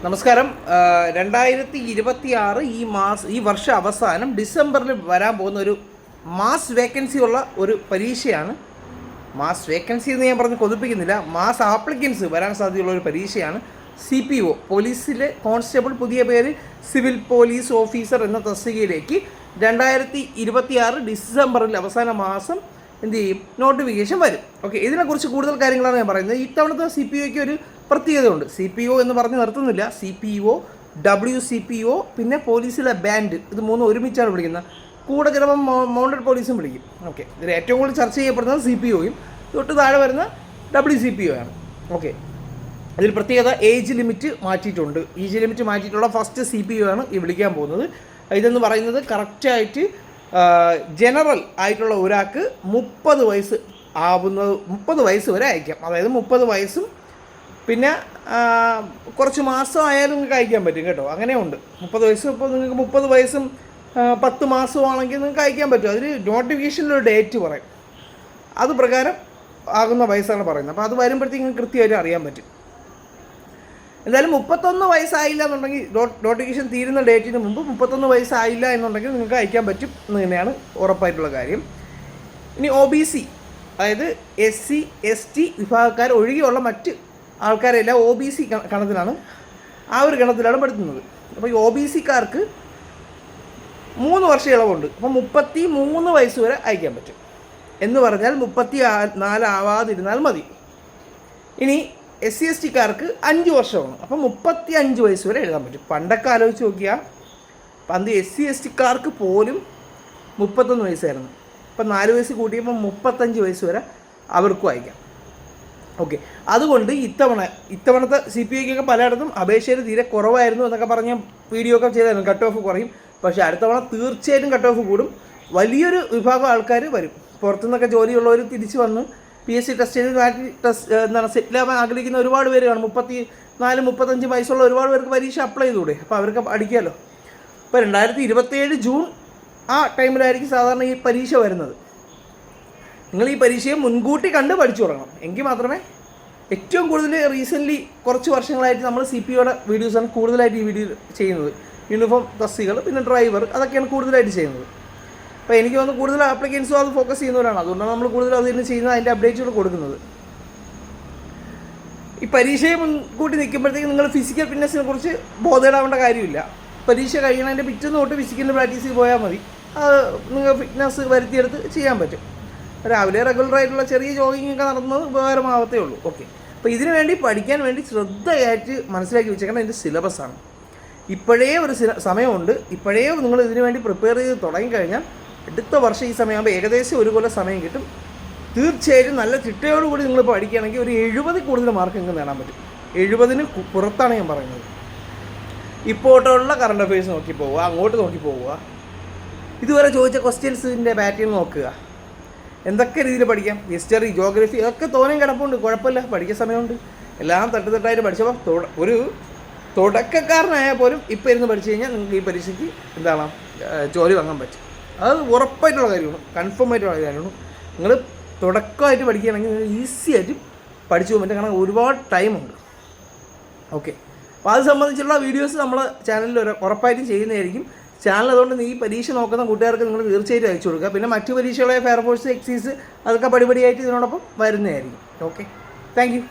നമസ്കാരം. 2026 ഈ വർഷ അവസാനം ഡിസംബറിൽ വരാൻ പോകുന്ന ഒരു മാസ് വേക്കൻസി ഉള്ള ഒരു പരീക്ഷയാണ്. മാസ് വേക്കൻസി എന്ന് ഞാൻ പറഞ്ഞ് കൊതിപ്പിക്കുന്നില്ല, മാസ് ആപ്ലിക്കൻസ് വരാൻ സാധ്യതയുള്ള ഒരു പരീക്ഷയാണ് CPO, പോലീസിലെ കോൺസ്റ്റബിൾ. പുതിയ പേര് സിവിൽ പോലീസ് ഓഫീസർ എന്ന തസ്തികയിലേക്ക് 2026 ഡിസംബറിൽ അവസാന മാസം എന്ത് ചെയ്യും, നോട്ടിഫിക്കേഷൻ വരും. ഓക്കെ, ഇതിനെക്കുറിച്ച് കൂടുതൽ കാര്യങ്ങളാണ് ഞാൻ പറയുന്നത്. ഇത്തവണത്തെ CPOയ്ക്ക് ഒരു പ്രത്യേകതയുണ്ട്. CPO എന്ന് പറഞ്ഞ് നിർത്തുന്നില്ല, CPO, WCPO, പിന്നെ പോലീസിലെ ബാൻഡ്, ഇത് മൂന്നും ഒരുമിച്ചാണ് വിളിക്കുന്നത്. കൂടെ ചിലപ്പം മൗണ്ടഡ് പോലീസും വിളിക്കും. ഓക്കെ, ഇതിൽ ഏറ്റവും കൂടുതൽ ചർച്ച ചെയ്യപ്പെടുന്നത് CPOയും തൊട്ട് താഴെ വരുന്ന WCPO ആണ്. ഓക്കെ, അതിൽ പ്രത്യേകത ഏജ് ലിമിറ്റ് മാറ്റിയിട്ടുണ്ട്. ഏജ് ലിമിറ്റ് മാറ്റിയിട്ടുള്ള ഫസ്റ്റ് CPO ആണ് ഈ വിളിക്കാൻ പോകുന്നത്. ഇതെന്ന് പറയുന്നത് കറക്റ്റായിട്ട് ജനറൽ ആയിട്ടുള്ള ഒരാൾക്ക് 30 വയസ്സ് ആവുന്നത്, 30 വയസ്സ് വരെ അയക്കാം. അതായത് 30 വയസ്സും പിന്നെ കുറച്ച് മാസം ആയാലും നിങ്ങൾക്ക് അയക്കാൻ പറ്റും കേട്ടോ. അങ്ങനെയുണ്ട്. 30 വയസ്സ്, ഇപ്പോൾ നിങ്ങൾക്ക് 30 വയസ്സും 10 മാസമാണെങ്കിൽ നിങ്ങൾക്ക് അയക്കാൻ പറ്റും. അതിൽ നോട്ടിഫിക്കേഷനിലൊരു ഡേറ്റ് പറയും, അത് പ്രകാരം ആകുന്ന വയസ്സാണ് പറയുന്നത്. അപ്പോൾ അത് വരുമ്പോഴത്തേക്കും കൃത്യമായിട്ട് അറിയാൻ പറ്റും. എന്തായാലും 31 വയസ്സായില്ല എന്നുണ്ടെങ്കിൽ, നോട്ടിഫിക്കേഷൻ തീരുന്ന ഡേറ്റിന് മുമ്പ് 31 വയസ്സായില്ല എന്നുണ്ടെങ്കിൽ നിങ്ങൾക്ക് അയക്കാൻ പറ്റും എന്ന് തന്നെയാണ് ഉറപ്പായിട്ടുള്ള കാര്യം. ഇനി OBC, അതായത് SC ST വിഭാഗക്കാർ ഒഴികെയുള്ള മറ്റ് ആൾക്കാരെല്ലാം OBC ഗണത്തിലാണ്, ആ ഒരു ഗണത്തിലാണ് പെടുത്തുന്നത്. അപ്പോൾ ഈ OBCക്കാർക്ക് 3 വർഷം ഇളവുണ്ട്. അപ്പോൾ 33 വയസ്സ് വരെ അയക്കാൻ പറ്റും. എന്ന് പറഞ്ഞാൽ 34 ആവാതിരുന്നാൽ മതി. ഇനി SC STക്കാർക്ക് 5 വർഷമാണ്. അപ്പോൾ 35 വയസ്സ് വരെ എഴുതാൻ പറ്റും. പണ്ടൊക്കെ ആലോചിച്ച് നോക്കിയാൽ പണ്ട് SC STക്കാർക്ക് പോലും 31 വയസ്സായിരുന്നു. ഇപ്പം 4 വയസ്സ് കൂട്ടിയപ്പോൾ 35 വയസ്സ് വരെ അവർക്കും അയക്കാം. ഓക്കെ, അതുകൊണ്ട് ഇത്തവണത്തെ CPOയ്ക്കൊക്കെ പലയിടത്തും അപേക്ഷയിൽ തീരെ കുറവായിരുന്നു എന്നൊക്കെ പറഞ്ഞ് വീഡിയോ ഒക്കെ ചെയ്തായിരുന്നു. കട്ട് ഓഫ് കുറയും. പക്ഷേ അടുത്ത തവണ തീർച്ചയായിട്ടും കട്ട് ഓഫ് കൂടും. വലിയൊരു വിഭാഗം ആൾക്കാർ വരും. പുറത്തുനിന്നൊക്കെ ജോലിയുള്ളവർ തിരിച്ച് വന്ന് PSC ടെസ്റ്റ് ചെയ്ത് സെറ്റിലാവാൻ ആഗ്രഹിക്കുന്ന ഒരുപാട് പേര് കാണും. 34-35 വയസ്സുള്ള ഒരുപാട് പേർക്ക് പരീക്ഷ അപ്ലൈ ചെയ്തുകൂടെ? അപ്പോൾ അവർക്ക് പഠിക്കാമല്ലോ. ഇപ്പോൾ 2027 ജൂൺ ആ ടൈമിലായിരിക്കും സാധാരണ ഈ പരീക്ഷ വരുന്നത്. നിങ്ങൾ ഈ പരീക്ഷയെ മുൻകൂട്ടി കണ്ട് പഠിച്ചു തുടങ്ങണം. എങ്കിൽ മാത്രമേ ഏറ്റവും കൂടുതൽ റീസെൻ്റ്ലി കുറച്ച് വർഷങ്ങളായിട്ട് നമ്മൾ CPOയുടെ വീഡിയോസാണ് കൂടുതലായിട്ട് ഈ വീഡിയോ ചെയ്യുന്നത്. യൂണിഫോം തസ്തികകൾ, പിന്നെ ഡ്രൈവർ, അതൊക്കെയാണ് കൂടുതലായിട്ട് ചെയ്യുന്നത്. അപ്പോൾ എനിക്ക് വന്ന് കൂടുതൽ ആപ്ലിക്കൻസും അത് ഫോക്കസ് ചെയ്യുന്നവരാണ്. അതുകൊണ്ടാണ് നമ്മൾ കൂടുതൽ അത് തന്നെ ചെയ്യുന്നത്, അതിൻ്റെ അപ്ഡേറ്റുകൾ കൊടുക്കുന്നത്. ഈ പരീക്ഷയെ മുൻകൂട്ടി നിൽക്കുമ്പോഴത്തേക്ക് നിങ്ങൾ ഫിസിക്കൽ ഫിറ്റ്നസിനെ കുറിച്ച് ബോധേടാവേണ്ട കാര്യമില്ല. പരീക്ഷ കഴിയണതിൻ്റെ പിറ്റേന്ന് തൊട്ട് ഫിസിക്കലിൻ്റെ പ്രാക്ടീസിൽ പോയാൽ മതി. അത് നിങ്ങൾ ഫിറ്റ്നസ് വരുത്തിയെടുത്ത് ചെയ്യാൻ പറ്റും. രാവിലെ റെഗുലറായിട്ടുള്ള ചെറിയ ജോഗിങ്ങൊക്കെ നടന്നത് ഉപകാരമാവത്തേ ഉള്ളൂ. ഓക്കെ, അപ്പോൾ ഇതിനു വേണ്ടി പഠിക്കാൻ വേണ്ടി ശ്രദ്ധയായിട്ട് മനസ്സിലാക്കി വെച്ചേക്കണം ഇതിൻ്റെ സിലബസാണ്. ഇപ്പോഴേ ഒരു സമയമുണ്ട്. ഇപ്പോഴേ നിങ്ങൾ ഇതിനു വേണ്ടി പ്രിപ്പയർ ചെയ്ത് തുടങ്ങിക്കഴിഞ്ഞാൽ അടുത്ത വർഷം ഈ സമയമാകുമ്പോൾ ഏകദേശം ഒരു കൊല്ലം സമയം കിട്ടും. തീർച്ചയായിട്ടും നല്ല ചിട്ടയോടുകൂടി നിങ്ങൾ പഠിക്കുകയാണെങ്കിൽ ഒരു 70 കൂടുതൽ മാർക്ക് നിങ്ങൾക്ക് നേടാൻ പറ്റും. 70-ന് പുറത്താണ് ഞാൻ പറയുന്നത്. ഇപ്പോട്ടുള്ള കറണ്ട് അഫയേഴ്സ് നോക്കി പോവുക, അങ്ങോട്ട് നോക്കി പോവുക, ഇതുവരെ ചോദിച്ച ക്വസ്റ്റ്യൻസിൻ്റെ പാറ്റേൺ നോക്കുക. എന്തൊക്കെ രീതിയിൽ പഠിക്കാം, ഹിസ്റ്ററി, ജോഗ്രഫി, അതൊക്കെ തോനെയും കിടപ്പുണ്ട്. കുഴപ്പമില്ല, പഠിക്കുന്ന സമയമുണ്ട്. എല്ലാം തട്ടുതട്ടായിട്ട് പഠിച്ചപ്പോൾ ഒരു തുടക്കക്കാരനായാൽ പോലും ഇപ്പോൾ ഇരുന്ന് പഠിച്ചു കഴിഞ്ഞാൽ നിങ്ങൾക്ക് ഈ പരീക്ഷയ്ക്ക് എന്താണ് ജോലി വാങ്ങാൻ പറ്റും. അത് ഉറപ്പായിട്ടുള്ള കാര്യമാണ്, കൺഫേം ആയിട്ടുള്ള കാര്യമാണ്. നിങ്ങൾ തുടക്കമായിട്ട് പഠിക്കുകയാണെങ്കിൽ ഈസി ആയിട്ട് പഠിച്ചു പോകാൻ പറ്റും. കാരണം ഒരുപാട് ടൈമുണ്ട്. ഓക്കെ, അപ്പോൾ അത് സംബന്ധിച്ചുള്ള വീഡിയോസ് നമ്മളെ ചാനലിൽ ഉറപ്പായിട്ടും ചെയ്യുന്നതായിരിക്കും. ചാനൽ അതുകൊണ്ട് ഈ പരീക്ഷ നോക്കുന്ന കൂട്ടുകാർക്ക് നിങ്ങൾ തീർച്ചയായിട്ടും അയച്ചു കൊടുക്കുക. പിന്നെ മറ്റു പരീക്ഷകളെ ഫെയർഫോഴ്സ്, എക്സൈസ്, അതൊക്കെ പടിപടിയായിട്ട് ഇതിനോടൊപ്പം വരുന്നതായിരിക്കും. Okay, thank you.